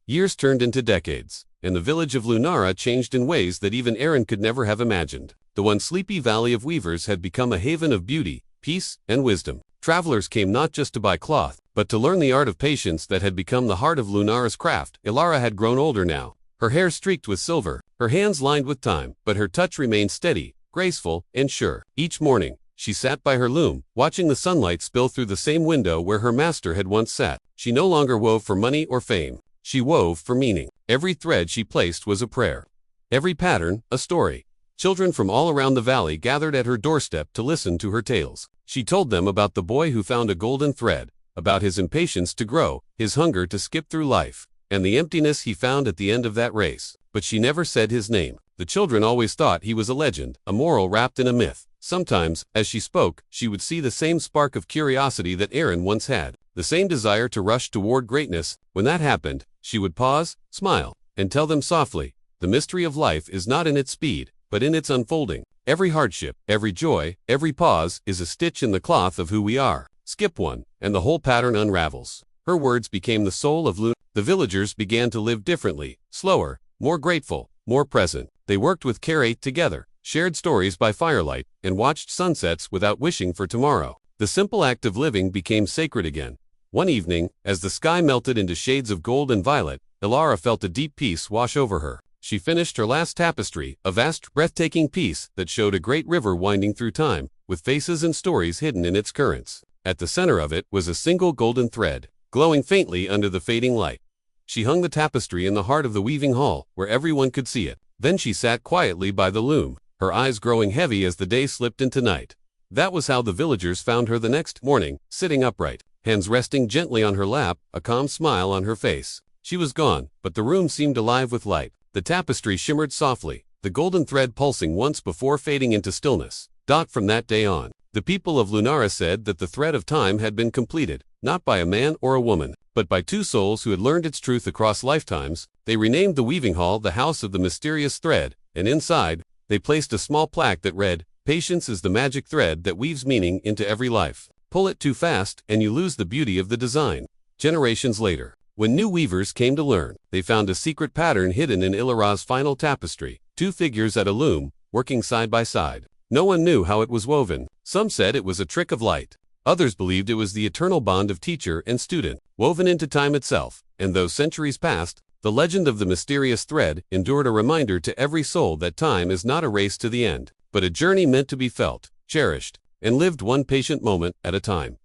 Years turned into decades, and the village of Lunara changed in ways that even Aaron could never have imagined. The once sleepy valley of weavers had become a haven of beauty, peace, and wisdom. Travelers came not just to buy cloth, but to learn the art of patience that had become the heart of Lunara's craft. Ilara had grown older now, her hair streaked with silver, her hands lined with time, but her touch remained steady, graceful, and sure. Each morning, she sat by her loom, watching the sunlight spill through the same window where her master had once sat. She no longer wove for money or fame. She wove for meaning. Every thread she placed was a prayer. Every pattern, a story. Children from all around the valley gathered at her doorstep to listen to her tales. She told them about the boy who found a golden thread, about his impatience to grow, his hunger to skip through life, and the emptiness he found at the end of that race. But she never said his name. The children always thought he was a legend, a moral wrapped in a myth. Sometimes, as she spoke, she would see the same spark of curiosity that Aaron once had, the same desire to rush toward greatness. When that happened, she would pause, smile, and tell them softly, the mystery of life is not in its speed, but in its unfolding. Every hardship, every joy, every pause is a stitch in the cloth of who we are. Skip one, and the whole pattern unravels. Her words became the soul of Luna. The villagers began to live differently, slower, more grateful, more present. They worked with care, ate together, shared stories by firelight, and watched sunsets without wishing for tomorrow. The simple act of living became sacred again. One evening, as the sky melted into shades of gold and violet, Ilara felt a deep peace wash over her. She finished her last tapestry, a vast, breathtaking piece that showed a great river winding through time, with faces and stories hidden in its currents. At the center of it was a single golden thread, glowing faintly under the fading light. She hung the tapestry in the heart of the weaving hall, where everyone could see it. Then she sat quietly by the loom, her eyes growing heavy as the day slipped into night. That was how the villagers found her the next morning, sitting upright, hands resting gently on her lap, a calm smile on her face. She was gone, but the room seemed alive with light. The tapestry shimmered softly, the golden thread pulsing once before fading into stillness. From that day on, the people of Lunara said that the thread of time had been completed, not by a man or a woman, but by two souls who had learned its truth across lifetimes. They renamed the weaving hall the House of the Mysterious Thread, and inside, they placed a small plaque that read, "Patience is the magic thread that weaves meaning into every life. Pull it too fast, and you lose the beauty of the design." Generations later, when new weavers came to learn, they found a secret pattern hidden in Ilara's final tapestry, two figures at a loom, working side by side. No one knew how it was woven. Some said it was a trick of light. Others believed it was the eternal bond of teacher and student, woven into time itself. And though centuries passed, the legend of the mysterious thread endured, a reminder to every soul that time is not a race to the end, but a journey meant to be felt, cherished, and lived one patient moment at a time.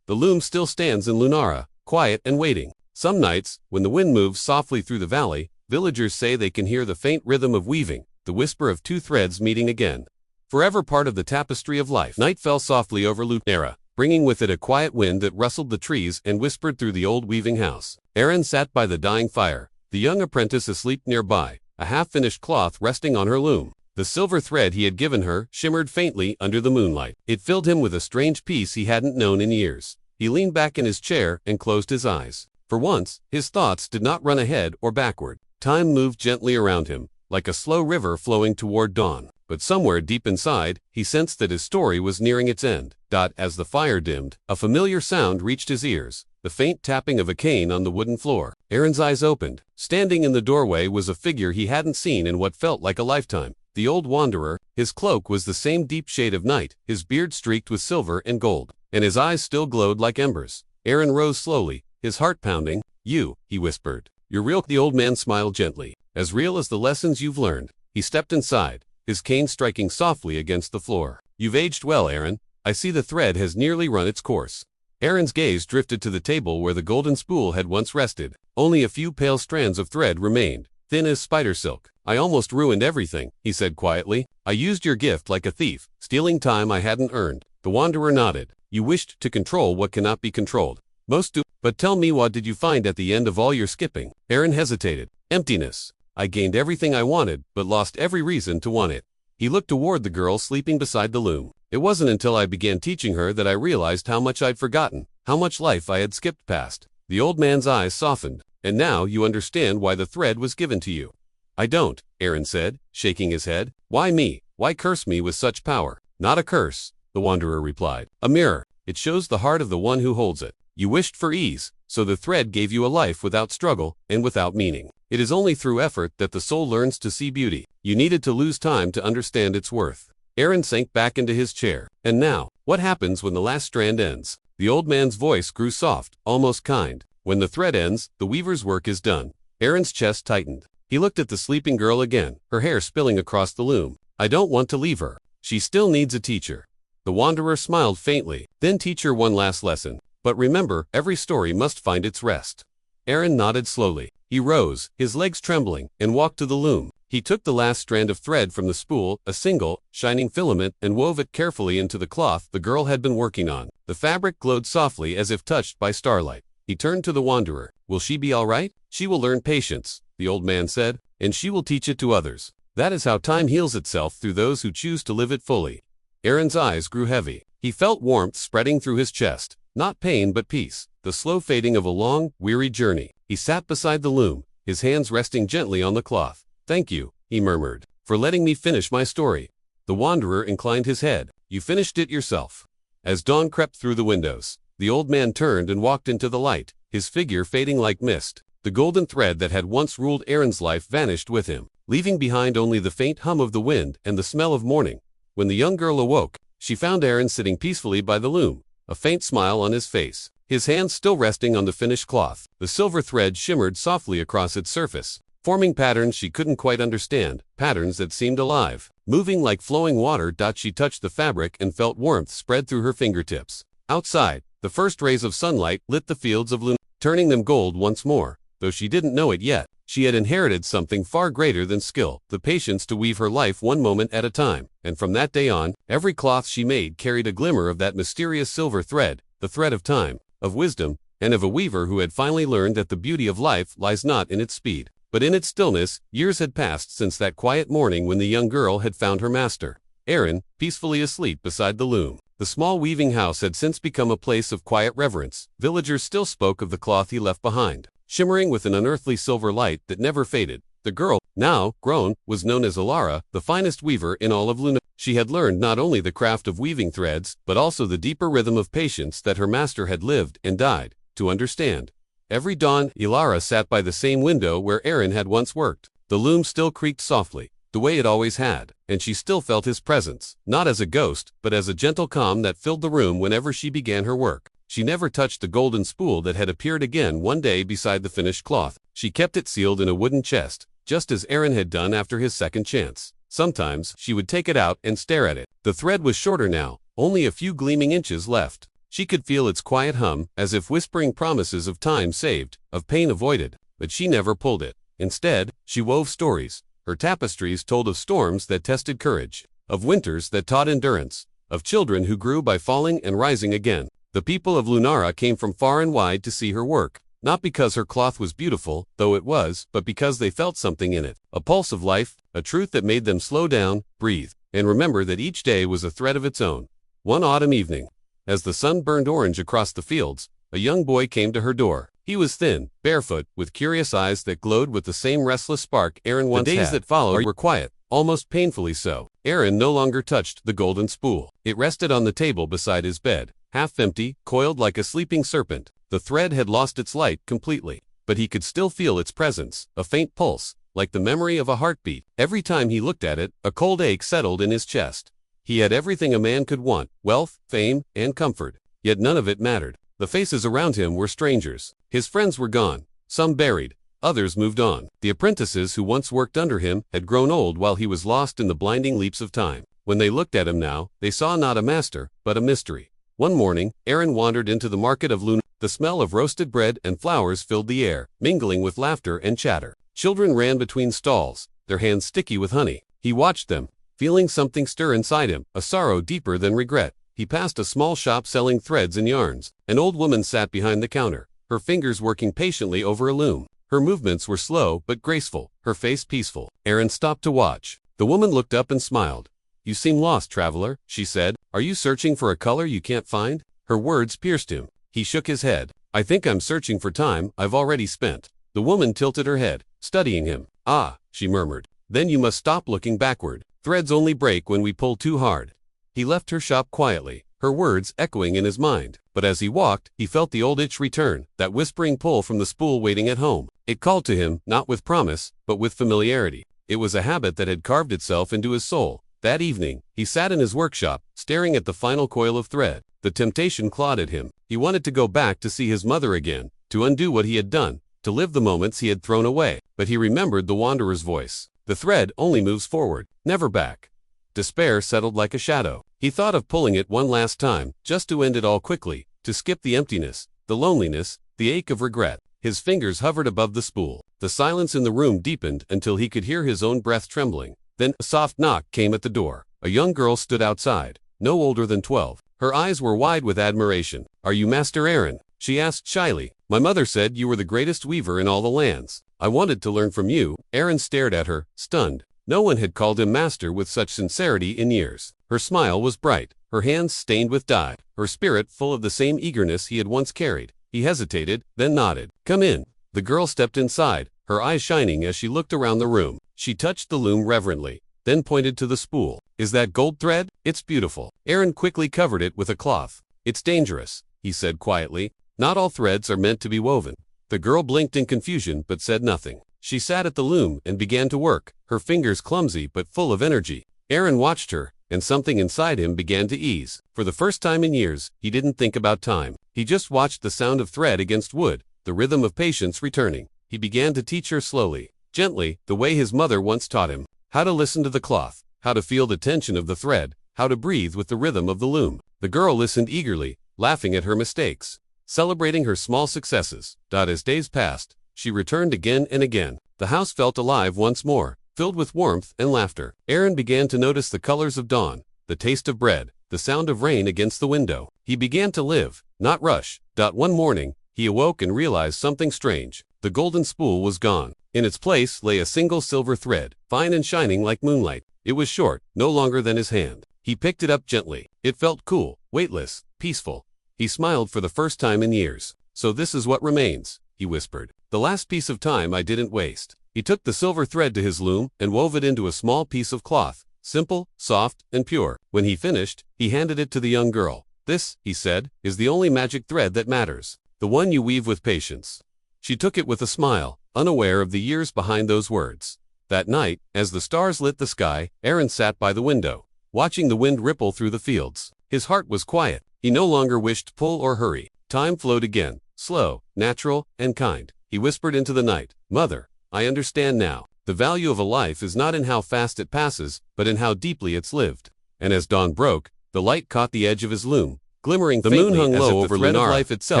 The loom still stands in Lunara, quiet and waiting. Some nights, when the wind moves softly through the valley, villagers say they can hear the faint rhythm of weaving, the whisper of two threads meeting again. Forever part of the tapestry of life. Night fell softly over Lunara, bringing with it a quiet wind that rustled the trees and whispered through the old weaving house. Aaron sat by the dying fire, the young apprentice asleep nearby, a half-finished cloth resting on her loom. The silver thread he had given her shimmered faintly under the moonlight. It filled him with a strange peace he hadn't known in years. He leaned back in his chair and closed his eyes. For once, his thoughts did not run ahead or backward. Time moved gently around him, like a slow river flowing toward dawn. But somewhere deep inside, he sensed that his story was nearing its end. As the fire dimmed, a familiar sound reached his ears, the faint tapping of a cane on the wooden floor. Aaron's eyes opened. Standing in the doorway was a figure he hadn't seen in what felt like a lifetime. The old wanderer. His cloak was the same deep shade of night, his beard streaked with silver and gold, and his eyes still glowed like embers. Aaron rose slowly, his heart pounding. "You," he whispered. "You're real." The old man smiled gently. "As real as the lessons you've learned." He stepped inside, his cane striking softly against the floor. "You've aged well, Aaron. I see the thread has nearly run its course." Aaron's gaze drifted to the table where the golden spool had once rested. Only a few pale strands of thread remained, thin as spider silk. "I almost ruined everything," he said quietly. "I used your gift like a thief, stealing time I hadn't earned." The wanderer nodded. "You wished to control what cannot be controlled. Most do. But tell me, what did you find at the end of all your skipping?" Aaron hesitated. "Emptiness. I gained everything I wanted, but lost every reason to want it." He looked toward the girl sleeping beside the loom. "It wasn't until I began teaching her that I realized how much I'd forgotten, how much life I had skipped past." The old man's eyes softened. "And now you understand why the thread was given to you." "I don't," Aaron said, shaking his head. "Why me? Why curse me with such power?" "Not a curse," the wanderer replied. "A mirror. It shows the heart of the one who holds it." You wished for ease, so the thread gave you a life without struggle and without meaning. It is only through effort that the soul learns to see beauty. You needed to lose time to understand its worth. Aaron sank back into his chair. And now, what happens when the last strand ends? The old man's voice grew soft, almost kind. When the thread ends, the weaver's work is done. Aaron's chest tightened. He looked at the sleeping girl again, her hair spilling across the loom. I don't want to leave her. She still needs a teacher. The wanderer smiled faintly. Then teach her one last lesson. But remember, every story must find its rest. Aaron nodded slowly. He rose, his legs trembling, and walked to the loom. He took the last strand of thread from the spool, a single, shining filament, and wove it carefully into the cloth the girl had been working on. The fabric glowed softly as if touched by starlight. He turned to the wanderer. Will she be all right? She will learn patience, the old man said, and she will teach it to others. That is how time heals itself through those who choose to live it fully. Aaron's eyes grew heavy. He felt warmth spreading through his chest. Not pain but peace, the slow fading of a long, weary journey. He sat beside the loom, his hands resting gently on the cloth. Thank you, he murmured, for letting me finish my story. The wanderer inclined his head. You finished it yourself. As dawn crept through the windows, the old man turned and walked into the light, his figure fading like mist. The golden thread that had once ruled Aaron's life vanished with him, leaving behind only the faint hum of the wind and the smell of morning. When the young girl awoke, she found Aaron sitting peacefully by the loom, a faint smile on his face, his hands still resting on the finished cloth. The silver thread shimmered softly across its surface, forming patterns she couldn't quite understand, patterns that seemed alive. Moving like flowing water, she touched the fabric and felt warmth spread through her fingertips. Outside, the first rays of sunlight lit the fields of Luna, turning them gold once more. Though she didn't know it yet, she had inherited something far greater than skill, the patience to weave her life one moment at a time. And from that day on, every cloth she made carried a glimmer of that mysterious silver thread, the thread of time, of wisdom, and of a weaver who had finally learned that the beauty of life lies not in its speed, but in its stillness. Years had passed since that quiet morning when the young girl had found her master, Aaron, peacefully asleep beside the loom. The small weaving house had since become a place of quiet reverence. Villagers still spoke of the cloth he left behind, shimmering with an unearthly silver light that never faded. The girl, now grown, was known as Alara, the finest weaver in all of Luna. She had learned not only the craft of weaving threads, but also the deeper rhythm of patience that her master had lived and died to understand. Every dawn, Alara sat by the same window where Aaron had once worked. The loom still creaked softly, the way it always had, and she still felt his presence, not as a ghost, but as a gentle calm that filled the room whenever she began her work. She never touched the golden spool that had appeared again one day beside the finished cloth. She kept it sealed in a wooden chest, just as Aaron had done after his second chance. Sometimes, she would take it out and stare at it. The thread was shorter now, only a few gleaming inches left. She could feel its quiet hum, as if whispering promises of time saved, of pain avoided, but she never pulled it. Instead, she wove stories. Her tapestries told of storms that tested courage, of winters that taught endurance, of children who grew by falling and rising again. The people of Lunara came from far and wide to see her work, not because her cloth was beautiful, though it was, but because they felt something in it, a pulse of life, a truth that made them slow down, breathe, and remember that each day was a thread of its own. One autumn evening, as the sun burned orange across the fields, a young boy came to her door. He was thin, barefoot, with curious eyes that glowed with the same restless spark Aaron once had. The days that followed were quiet, almost painfully so. Aaron no longer touched the golden spool. It rested on the table beside his bed, half empty, coiled like a sleeping serpent. The thread had lost its light completely, but he could still feel its presence, a faint pulse, like the memory of a heartbeat. Every time he looked at it, a cold ache settled in his chest. He had everything a man could want, wealth, fame, and comfort, yet none of it mattered. The faces around him were strangers. His friends were gone, some buried, others moved on. The apprentices who once worked under him had grown old while he was lost in the blinding leaps of time. When they looked at him now, they saw not a master, but a mystery. One morning, Aaron wandered into the market of Luna. The smell of roasted bread and flowers filled the air, mingling with laughter and chatter. Children ran between stalls, their hands sticky with honey. He watched them, feeling something stir inside him, a sorrow deeper than regret. He passed a small shop selling threads and yarns. An old woman sat behind the counter, her fingers working patiently over a loom. Her movements were slow but graceful, her face peaceful. Aaron stopped to watch. The woman looked up and smiled. "You seem lost, traveler," she said. "Are you searching for a color you can't find?" Her words pierced him. He shook his head. "I think I'm searching for time I've already spent." The woman tilted her head, studying him. "Ah," she murmured. "Then you must stop looking backward. Threads only break when we pull too hard." He left her shop quietly, her words echoing in his mind. But as he walked, he felt the old itch return, that whispering pull from the spool waiting at home. It called to him, not with promise, but with familiarity. It was a habit that had carved itself into his soul. That evening, he sat in his workshop, staring at the final coil of thread. The temptation clawed at him. He wanted to go back to see his mother again, to undo what he had done, to live the moments he had thrown away. But he remembered the wanderer's voice. The thread only moves forward, never back. Despair settled like a shadow. He thought of pulling it one last time, just to end it all quickly, to skip the emptiness, the loneliness, the ache of regret. His fingers hovered above the spool. The silence in the room deepened until he could hear his own breath trembling. Then a soft knock came at the door. A young girl stood outside, no older than 12. Her eyes were wide with admiration. "Are you Master Aaron?" she asked shyly. "My mother said you were the greatest weaver in all the lands. I wanted to learn from you." Aaron stared at her, stunned. No one had called him master with such sincerity in years. Her smile was bright, her hands stained with dye, her spirit full of the same eagerness he had once carried. He hesitated, then nodded. "Come in." The girl stepped inside, her eyes shining as she looked around the room. She touched the loom reverently, then pointed to the spool. "Is that gold thread? It's beautiful." Aaron quickly covered it with a cloth. "It's dangerous," he said quietly. "Not all threads are meant to be woven." The girl blinked in confusion but said nothing. She sat at the loom and began to work, her fingers clumsy but full of energy. Aaron watched her, and something inside him began to ease. For the first time in years, he didn't think about time. He just watched the sound of thread against wood, the rhythm of patience returning. He began to teach her slowly, gently, the way his mother once taught him. How to listen to the cloth, how to feel the tension of the thread, how to breathe with the rhythm of the loom. The girl listened eagerly, laughing at her mistakes, celebrating her small successes. As days passed, she returned again and again. The house felt alive once more, filled with warmth and laughter. Aaron began to notice the colors of dawn, the taste of bread, the sound of rain against the window. He began to live, not rush. One morning, he awoke and realized something strange. The golden spool was gone. In its place lay a single silver thread, fine and shining like moonlight. It was short, no longer than his hand. He picked it up gently. It felt cool, weightless, peaceful. He smiled for the first time in years. "So this is what remains," he whispered. "The last piece of time I didn't waste." He took the silver thread to his loom and wove it into a small piece of cloth, simple, soft, and pure. When he finished, he handed it to the young girl. "This," he said, "is the only magic thread that matters, the one you weave with patience." She took it with a smile, unaware of the years behind those words. That night, as the stars lit the sky, Aaron sat by the window, watching the wind ripple through the fields. His heart was quiet. He no longer wished to pull or hurry. Time flowed again, slow, natural, and kind. He whispered into the night, "Mother, I understand now. The value of a life is not in how fast it passes, but in how deeply it's lived." And as dawn broke, the light caught the edge of his loom, glimmering faintly. The moon hung low over Lunara, life itself,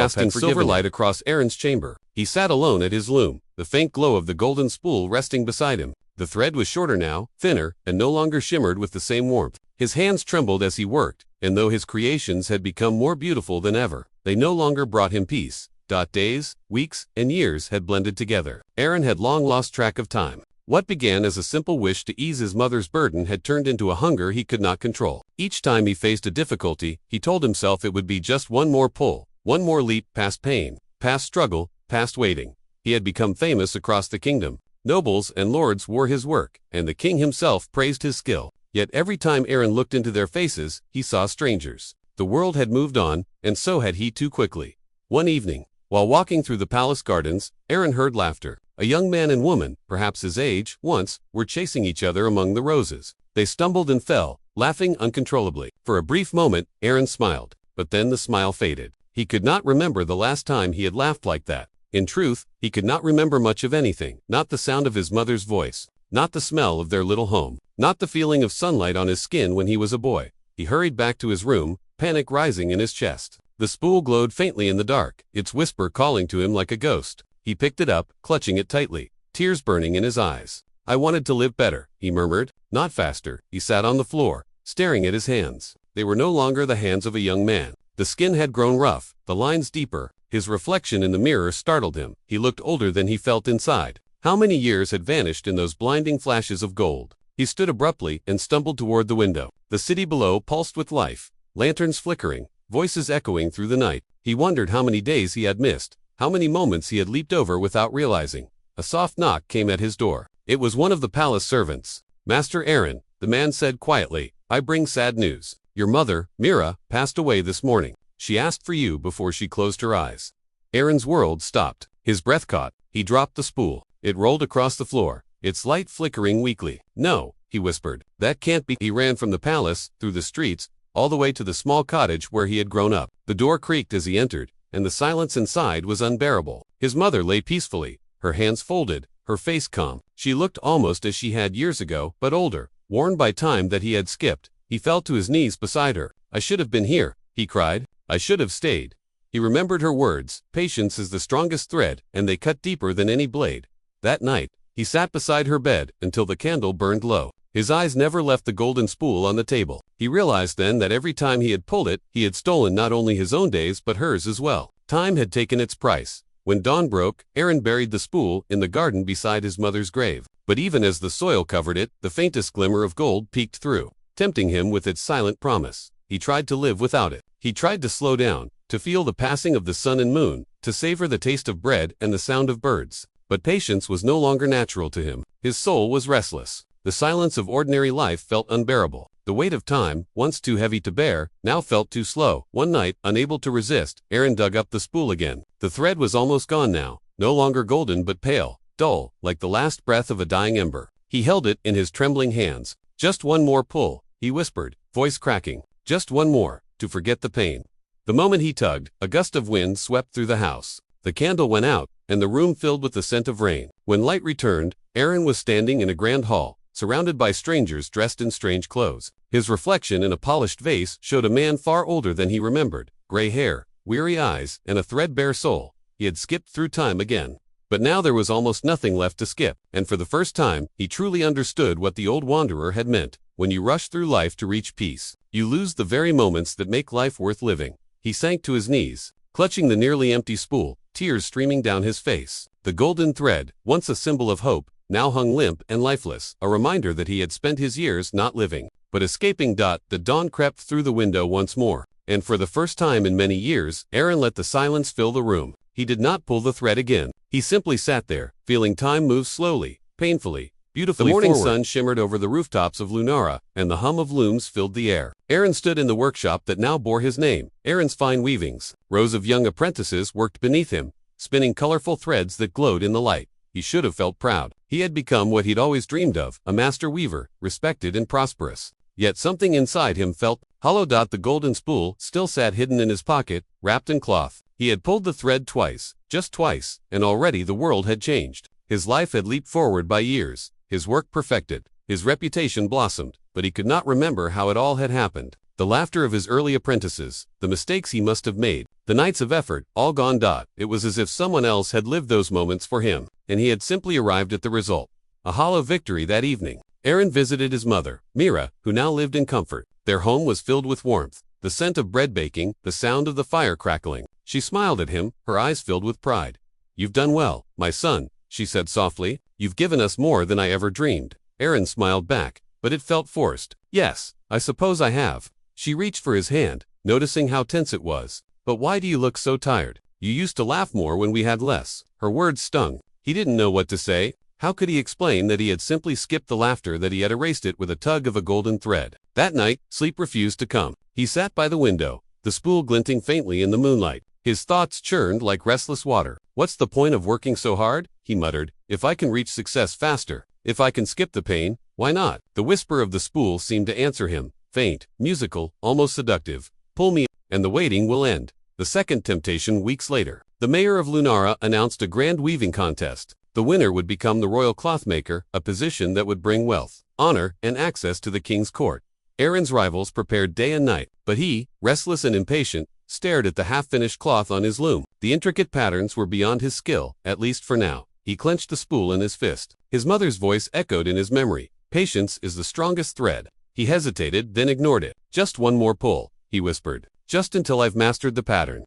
casting silver light across Aaron's chamber. He sat alone at his loom, the faint glow of the golden spool resting beside him. The thread was shorter now, thinner, and no longer shimmered with the same warmth. His hands trembled as he worked, and though his creations had become more beautiful than ever, they no longer brought him peace. Days, weeks, and years had blended together. Aaron had long lost track of time. What began as a simple wish to ease his mother's burden had turned into a hunger he could not control. Each time he faced a difficulty, he told himself it would be just one more pull, one more leap past pain, past struggle, past waiting. He had become famous across the kingdom. Nobles and lords wore his work, and the king himself praised his skill. Yet every time Aaron looked into their faces, he saw strangers. The world had moved on, and so had he too quickly. One evening, while walking through the palace gardens, Aaron heard laughter. A young man and woman, perhaps his age, once, were chasing each other among the roses. They stumbled and fell, laughing uncontrollably. For a brief moment, Aaron smiled, but then the smile faded. He could not remember the last time he had laughed like that. In truth, he could not remember much of anything, not the sound of his mother's voice, not the smell of their little home, not the feeling of sunlight on his skin when he was a boy. He hurried back to his room, panic rising in his chest. The spool glowed faintly in the dark, its whisper calling to him like a ghost. He picked it up, clutching it tightly, tears burning in his eyes. "I wanted to live better," he murmured, "not faster." He sat on the floor, staring at his hands. They were no longer the hands of a young man. The skin had grown rough, the lines deeper. His reflection in the mirror startled him. He looked older than he felt inside. How many years had vanished in those blinding flashes of gold? He stood abruptly and stumbled toward the window. The city below pulsed with life, lanterns flickering, voices echoing through the night. He wondered how many days he had missed, how many moments he had leaped over without realizing. A soft knock came at his door. It was one of the palace servants. "Master Aaron," the man said quietly, "I bring sad news." Your mother, Mira, passed away this morning. She asked for you before she closed her eyes. Aaron's world stopped. His breath caught. He dropped the spool. It rolled across the floor, its light flickering weakly. No, he whispered. That can't be. He ran from the palace, through the streets, all the way to the small cottage where he had grown up. The door creaked as he entered, and the silence inside was unbearable. His mother lay peacefully, her hands folded, her face calm. She looked almost as she had years ago, but older, worn by time that he had skipped. He fell to his knees beside her. I should have been here, he cried. I should have stayed. He remembered her words, patience is the strongest thread, and they cut deeper than any blade. That night, he sat beside her bed until the candle burned low. His eyes never left the golden spool on the table. He realized then that every time he had pulled it, he had stolen not only his own days but hers as well. Time had taken its price. When dawn broke, Aaron buried the spool in the garden beside his mother's grave. But even as the soil covered it, the faintest glimmer of gold peeked through, tempting him with its silent promise. He tried to live without it. He tried to slow down, to feel the passing of the sun and moon, to savor the taste of bread and the sound of birds. But patience was no longer natural to him. His soul was restless. The silence of ordinary life felt unbearable. The weight of time, once too heavy to bear, now felt too slow. One night, unable to resist, Aaron dug up the spool again. The thread was almost gone now, no longer golden but pale, dull, like the last breath of a dying ember. He held it in his trembling hands. Just one more pull, he whispered, voice cracking. Just one more, to forget the pain. The moment he tugged, a gust of wind swept through the house. The candle went out, and the room filled with the scent of rain. When light returned, Aaron was standing in a grand hall, surrounded by strangers dressed in strange clothes. His reflection in a polished vase showed a man far older than he remembered, gray hair, weary eyes, and a threadbare soul. He had skipped through time again. But now there was almost nothing left to skip, and for the first time, he truly understood what the old wanderer had meant. When you rush through life to reach peace, you lose the very moments that make life worth living. He sank to his knees, clutching the nearly empty spool, tears streaming down his face. The golden thread, once a symbol of hope, now hung limp and lifeless, a reminder that he had spent his years not living, but escaping. The dawn crept through the window once more, and for the first time in many years, Aaron let the silence fill the room. He did not pull the thread again. He simply sat there, feeling time move slowly, painfully, beautifully. The morning sun shimmered over the rooftops of Lunara, and the hum of looms filled the air. Aaron stood in the workshop that now bore his name, Aaron's Fine Weavings. Rows of young apprentices worked beneath him, spinning colorful threads that glowed in the light. He should have felt proud. He had become what he'd always dreamed of, a master weaver, respected and prosperous. Yet something inside him felt hollow. The golden spool still sat hidden in his pocket, wrapped in cloth. He had pulled the thread twice, just twice, and already the world had changed. His life had leaped forward by years, his work perfected, his reputation blossomed, but he could not remember how it all had happened. The laughter of his early apprentices, the mistakes he must have made, the nights of effort, all gone. It was as if someone else had lived those moments for him, and he had simply arrived at the result. A hollow victory that evening. Aaron visited his mother, Mira, who now lived in comfort. Their home was filled with warmth, the scent of bread baking, the sound of the fire crackling. She smiled at him, her eyes filled with pride. You've done well, my son, she said softly. You've given us more than I ever dreamed. Aaron smiled back, but it felt forced. Yes, I suppose I have. She reached for his hand, noticing how tense it was. But why do you look so tired? You used to laugh more when we had less. Her words stung. He didn't know what to say. How could he explain that he had simply skipped the laughter, that he had erased it with a tug of a golden thread? That night, sleep refused to come. He sat by the window, the spool glinting faintly in the moonlight. His thoughts churned like restless water. What's the point of working so hard? He muttered. If I can reach success faster, if I can skip the pain, why not? The whisper of the spool seemed to answer him, faint, musical, almost seductive. Pull me, and the waiting will end. The second temptation weeks later. The mayor of Lunara announced a grand weaving contest. The winner would become the royal clothmaker, a position that would bring wealth, honor, and access to the king's court. Aaron's rivals prepared day and night, but he, restless and impatient, stared at the half-finished cloth on his loom. The intricate patterns were beyond his skill, at least for now. He clenched the spool in his fist. His mother's voice echoed in his memory. Patience is the strongest thread. He hesitated, then ignored it. Just one more pull, he whispered. Just until I've mastered the pattern.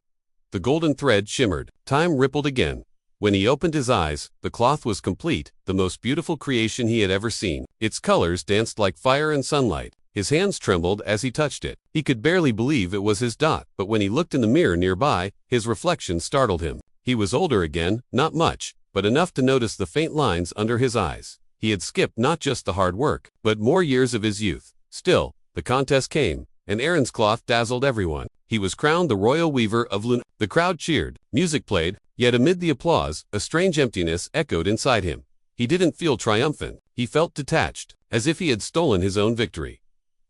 The golden thread shimmered. Time rippled again. When he opened his eyes, the cloth was complete, the most beautiful creation he had ever seen. Its colors danced like fire and sunlight. His hands trembled as he touched it. He could barely believe it was his dot, but when he looked in the mirror nearby, his reflection startled him. He was older again, not much, but enough to notice the faint lines under his eyes. He had skipped not just the hard work, but more years of his youth. Still, the contest came, and Aaron's cloth dazzled everyone. He was crowned the royal weaver of Lunara. The crowd cheered, music played, yet amid the applause, a strange emptiness echoed inside him. He didn't feel triumphant, he felt detached, as if he had stolen his own victory.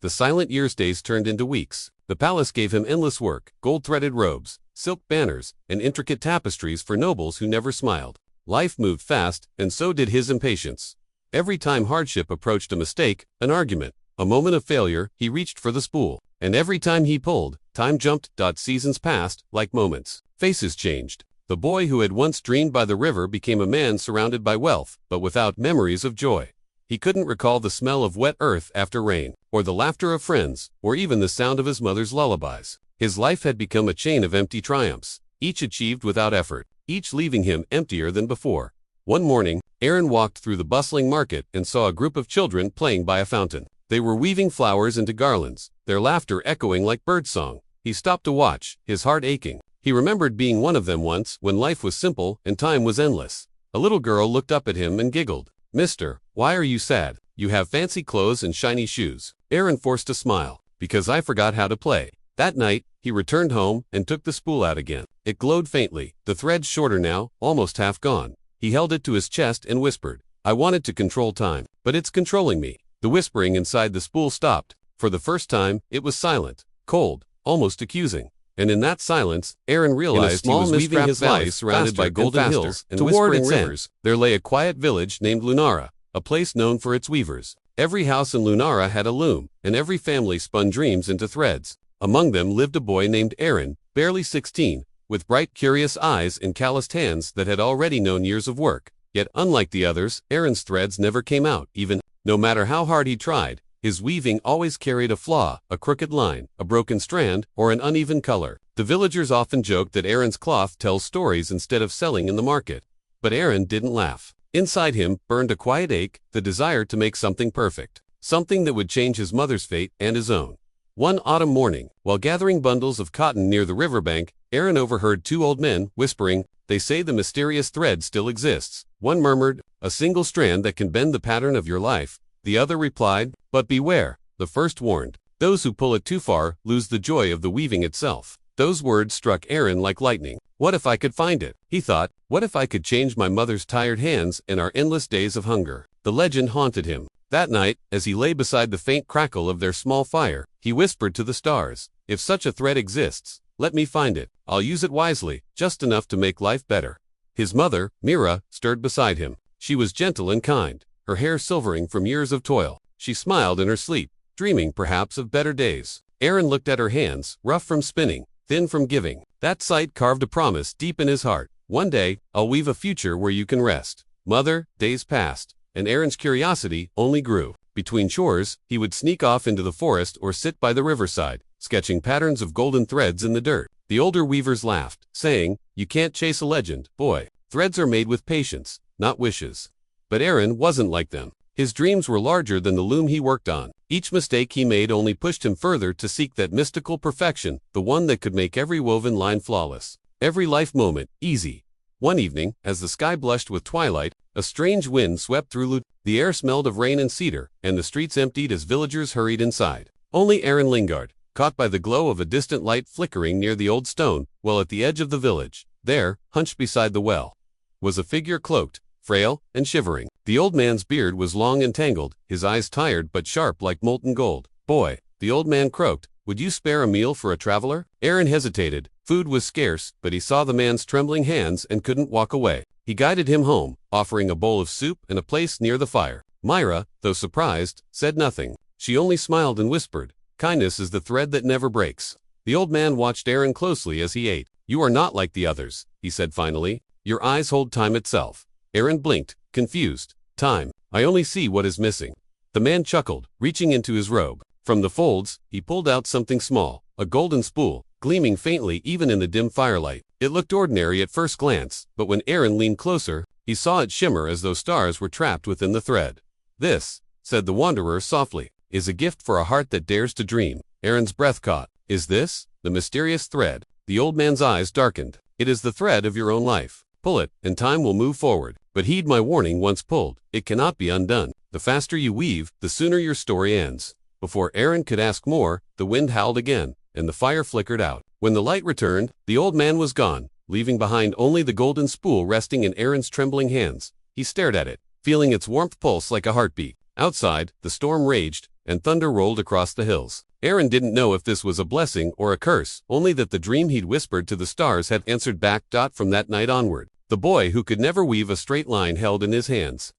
The silent year's days turned into weeks. The palace gave him endless work, gold-threaded robes, silk banners, and intricate tapestries for nobles who never smiled. Life moved fast, and so did his impatience. Every time hardship approached a mistake, an argument, a moment of failure, he reached for the spool. And every time he pulled, time jumped. Seasons passed, like moments. Faces changed. The boy who had once dreamed by the river became a man surrounded by wealth, but without memories of joy. He couldn't recall the smell of wet earth after rain, or the laughter of friends, or even the sound of his mother's lullabies. His life had become a chain of empty triumphs, each achieved without effort, each leaving him emptier than before. One morning, Aaron walked through the bustling market and saw a group of children playing by a fountain. They were weaving flowers into garlands, their laughter echoing like birdsong. He stopped to watch, his heart aching. He remembered being one of them once, when life was simple and time was endless. A little girl looked up at him and giggled. "Mister, why are you sad? You have fancy clothes and shiny shoes." Aaron forced a smile. "Because I forgot how to play." That night, he returned home and took the spool out again. It glowed faintly, the thread shorter now, almost half gone. He held it to his chest and whispered, "I wanted to control time, but it's controlling me." The whispering inside the spool stopped. For the first time, it was silent, cold, almost accusing. And in that silence, Aaron realized he was weaving his life surrounded by golden hills and whispering rivers. There lay a quiet village named Lunara, a place known for its weavers. Every house in Lunara had a loom, and every family spun dreams into threads. Among them lived a boy named Aaron, barely 16, with bright, curious eyes and calloused hands that had already known years of work. Yet, unlike the others, Aaron's threads never came out, even. No matter how hard he tried, his weaving always carried a flaw, a crooked line, a broken strand, or an uneven color. The villagers often joked that Aaron's cloth tells stories instead of selling in the market. But Aaron didn't laugh. Inside him burned a quiet ache, the desire to make something perfect. Something that would change his mother's fate and his own. One autumn morning, while gathering bundles of cotton near the riverbank, Aaron overheard two old men whispering, "They say the mysterious thread still exists." One murmured, "A single strand that can bend the pattern of your life." The other replied, "But beware." The first warned, "Those who pull it too far lose the joy of the weaving itself." Those words struck Aaron like lightning. What if I could find it? He thought, what if I could change my mother's tired hands and our endless days of hunger? The legend haunted him. That night, as he lay beside the faint crackle of their small fire, he whispered to the stars, "If such a thread exists, let me find it. I'll use it wisely, just enough to make life better." His mother, Mira, stirred beside him. She was gentle and kind, her hair silvering from years of toil. She smiled in her sleep, dreaming perhaps of better days. Aaron looked at her hands, rough from spinning, thin from giving. That sight carved a promise deep in his heart. "One day, I'll weave a future where you can rest." Mother, days passed, and Aaron's curiosity only grew. Between chores, he would sneak off into the forest or sit by the riverside, sketching patterns of golden threads in the dirt. The older weavers laughed, saying, "You can't chase a legend, boy. Threads are made with patience, not wishes." But Aaron wasn't like them. His dreams were larger than the loom he worked on. Each mistake he made only pushed him further to seek that mystical perfection, the one that could make every woven line flawless, every life moment easy. One evening, as the sky blushed with twilight, a strange wind swept through Lut. The air smelled of rain and cedar, and the streets emptied as villagers hurried inside. Only Aaron lingered, caught by the glow of a distant light flickering near the old stone well at the edge of the village. There, hunched beside the well, was a figure cloaked, frail, and shivering. The old man's beard was long and tangled, his eyes tired but sharp like molten gold. "Boy," the old man croaked, "would you spare a meal for a traveler?" Aaron hesitated. Food was scarce, but he saw the man's trembling hands and couldn't walk away. He guided him home, offering a bowl of soup and a place near the fire. Myra, though surprised, said nothing. She only smiled and whispered, "Kindness is the thread that never breaks." The old man watched Aaron closely as he ate. "You are not like the others," he said finally. "Your eyes hold time itself." Aaron blinked, confused. "Time. I only see what is missing." The man chuckled, reaching into his robe. From the folds, he pulled out something small, a golden spool, gleaming faintly even in the dim firelight. It looked ordinary at first glance, but when Aaron leaned closer, he saw it shimmer as though stars were trapped within the thread. "This," said the wanderer softly, "is a gift for a heart that dares to dream." Aaron's breath caught. "Is this the mysterious thread?" The old man's eyes darkened. "It is the thread of your own life. Pull it, and time will move forward. But heed my warning: once pulled, it cannot be undone. The faster you weave, the sooner your story ends." Before Aaron could ask more, the wind howled again, and the fire flickered out. When the light returned, the old man was gone, leaving behind only the golden spool resting in Aaron's trembling hands. He stared at it, feeling its warmth pulse like a heartbeat. Outside, the storm raged, and thunder rolled across the hills. Aaron didn't know if this was a blessing or a curse, only that the dream he'd whispered to the stars had answered back. From that night onward, the boy who could never weave a straight line held in his hands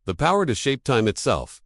the power to shape time itself.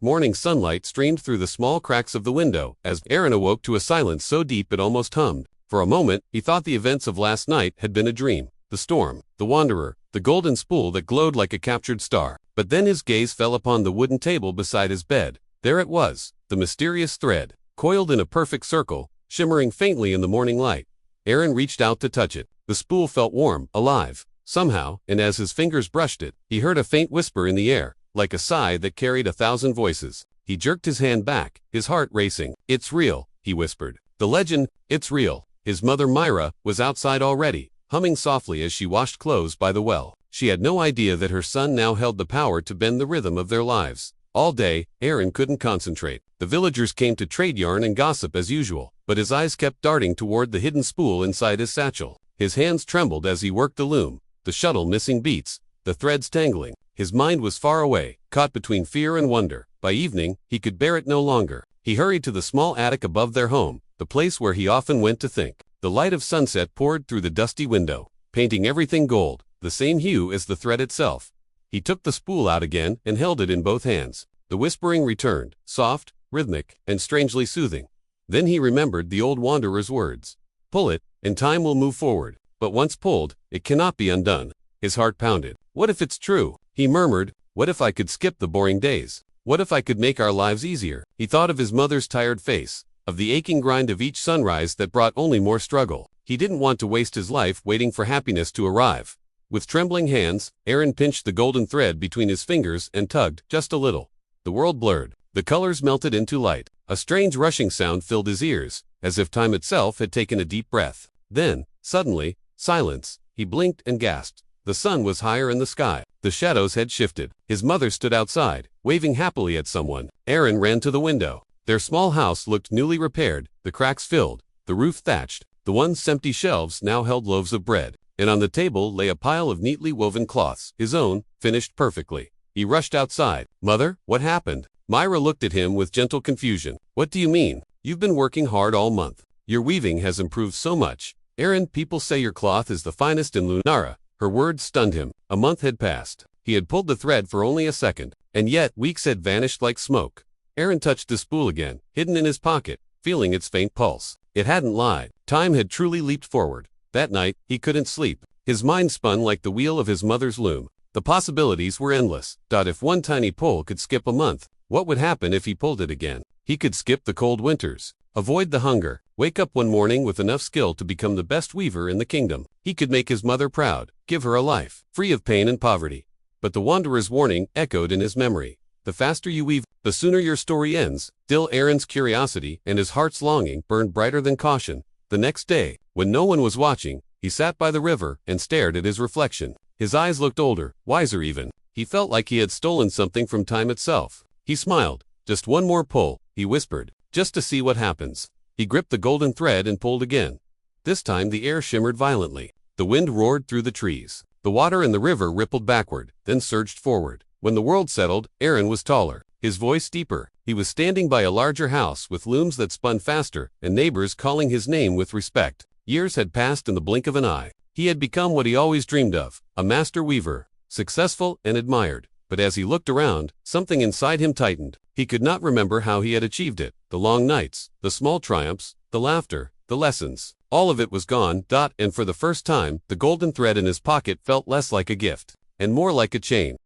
Morning sunlight streamed through the small cracks of the window as Aaron awoke to a silence so deep it almost hummed. For a moment, he thought the events of last night had been a dream. The storm, the wanderer, the golden spool that glowed like a captured star. But then his gaze fell upon the wooden table beside his bed. There it was, the mysterious thread, coiled in a perfect circle, shimmering faintly in the morning light. Aaron reached out to touch it. The spool felt warm, alive, somehow, and as his fingers brushed it, he heard a faint whisper in the air, like a sigh that carried 1,000 voices. He jerked his hand back, his heart racing. "It's real," he whispered. "The legend, it's real." His mother Myra was outside already, humming softly as she washed clothes by the well. She had no idea that her son now held the power to bend the rhythm of their lives. All day, Aaron couldn't concentrate. The villagers came to trade yarn and gossip as usual, but his eyes kept darting toward the hidden spool inside his satchel. His hands trembled as he worked the loom, the shuttle missing beats, the threads tangling. His mind was far away, caught between fear and wonder. By evening, he could bear it no longer. He hurried to the small attic above their home, the place where he often went to think. The light of sunset poured through the dusty window, painting everything gold, the same hue as the thread itself. He took the spool out again and held it in both hands. The whispering returned, soft, rhythmic, and strangely soothing. Then he remembered the old wanderer's words. "Pull it, and time will move forward. But once pulled, it cannot be undone." His heart pounded. "What if it's true?" he murmured. "What if I could skip the boring days? What if I could make our lives easier?" He thought of his mother's tired face, of the aching grind of each sunrise that brought only more struggle. He didn't want to waste his life waiting for happiness to arrive. With trembling hands, Aaron pinched the golden thread between his fingers and tugged, just a little. The world blurred. The colors melted into light. A strange rushing sound filled his ears, as if time itself had taken a deep breath. Then, suddenly, silence. He blinked and gasped. The sun was higher in the sky. The shadows had shifted. His mother stood outside, waving happily at someone. Aaron ran to the window. Their small house looked newly repaired, the cracks filled, the roof thatched. The once empty shelves now held loaves of bread, and on the table lay a pile of neatly woven cloths, his own, finished perfectly. He rushed outside. "Mother, what happened?" Myra looked at him with gentle confusion. "What do you mean? You've been working hard all month. Your weaving has improved so much. Aaron, people say your cloth is the finest in Lunara." Her words stunned him. A month had passed. He had pulled the thread for only a second, and yet weeks had vanished like smoke. Aaron touched the spool again, hidden in his pocket, feeling its faint pulse. It hadn't lied. Time had truly leaped forward. That night, he couldn't sleep. His mind spun like the wheel of his mother's loom. The possibilities were endless. If one tiny pull could skip a month, what would happen if he pulled it again? He could skip the cold winters, avoid the hunger, wake up one morning with enough skill to become the best weaver in the kingdom. He could make his mother proud, give her a life free of pain and poverty. But the wanderer's warning echoed in his memory. The faster you weave, the sooner your story ends. Still, Aaron's curiosity and his heart's longing burned brighter than caution. The next day, when no one was watching, he sat by the river and stared at his reflection. His eyes looked older, wiser even. He felt like he had stolen something from time itself. He smiled. "Just one more pull," he whispered, "just to see what happens." He gripped the golden thread and pulled again. This time the air shimmered violently. The wind roared through the trees. The water in the river rippled backward, then surged forward. When the world settled, Aaron was taller, his voice deeper. He was standing by a larger house with looms that spun faster and neighbors calling his name with respect. Years had passed in the blink of an eye. He had become what he always dreamed of, a master weaver, successful and admired. But as he looked around, something inside him tightened. He could not remember how he had achieved it. The long nights, the small triumphs, the laughter, the lessons. All of it was gone. And for the first time, the golden thread in his pocket felt less like a gift, and more like a chain.